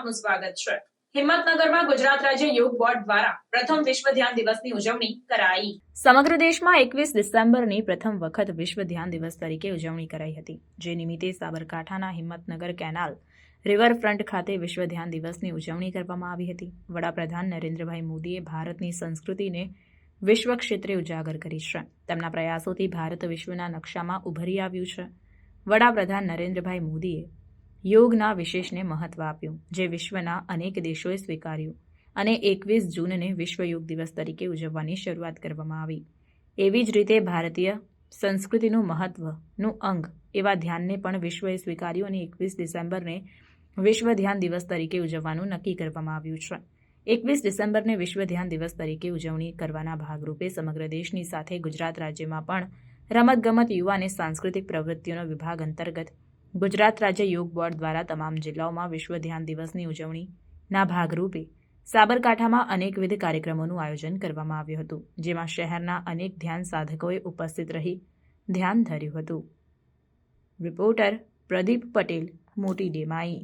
આપનું સ્વાગત છે। હિંમતનગરમાં ગુજરાત રાજ્ય યોગ બોર્ડ દ્વારા પ્રથમ વિશ્વ ધ્યાન દિવસની ઉજવણી કરાઈ। સમગ્ર દેશમાં 21 ડિસેમ્બરની પ્રથમ વખત વિશ્વ ધ્યાન દિવસ તરીકે ઉજવણી કરાઈ હતી, જે નિમિત્તે સાબરકાંઠાના હિંમતનગર કેનાલ રિવરફ્રન્ટ ખાતે વિશ્વ ધ્યાન દિવસની ઉજવણી કરવામાં આવી હતી। વડાપ્રધાન નરેન્દ્રભાઈ મોદીએ ભારતની સંસ્કૃતિને વિશ્વ ક્ષેત્રે ઉજાગર કરી છે। તેમના પ્રયાસોથી ભારત વિશ્વના નકશામાં ઉભરી આવ્યું છે। વડાપ્રધાન નરેન્દ્રભાઈ મોદીએ યોગના વિશેષને મહત્વ આપ્યું, જે વિશ્વના અનેક દેશોએ સ્વીકાર્યું અને 21 જૂનને વિશ્વ યોગ દિવસ તરીકે ઉજવવાની શરૂઆત કરવામાં આવી। એવી જ રીતે ભારતીય સંસ્કૃતિનું મહત્વનું અંગ એવા ધ્યાનને પણ વિશ્વએ સ્વીકાર્યું અને 21 ડિસેમ્બરને વિશ્વ ધ્યાન દિવસ તરીકે ઉજવવાનું નક્કી કરવામાં આવ્યું છે। 21 ડિસેમ્બરને વિશ્વ ધ્યાન દિવસ તરીકે ઉજવણી કરવાના ભાગરૂપે સમગ્ર દેશની સાથે ગુજરાત રાજ્યમાં પણ રમતગમત, યુવા અને સાંસ્કૃતિક પ્રવૃત્તિઓનો વિભાગ અંતર્ગત ગુજરાત રાજ્ય યોગ બોર્ડ દ્વારા તમામ જિલ્લાઓમાં વિશ્વ ધ્યાન દિવસની ઉજવણીના ભાગરૂપે સાબરકાંઠામાં અનેકવિધ કાર્યક્રમોનું આયોજન કરવામાં આવ્યું હતું, જેમાં શહેરના અનેક ધ્યાન સાધકોએ ઉપસ્થિત રહી ધ્યાન ધર્યું હતું। રિપોર્ટર પ્રદીપ પટેલ, મોટી ડેમાઈ।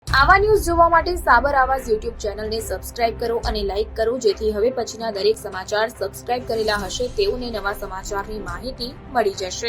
આવા ન્યૂઝ જોવા માટે સાબર આવાઝ યુટ્યુબ ચેનલને સબસ્ક્રાઇબ કરો અને લાઇક કરો, જેથી હવે પછીના દરેક સમાચાર સબસ્ક્રાઇબ કરેલા હશે તેઓને નવા સમાચારની માહિતી મળી જશે।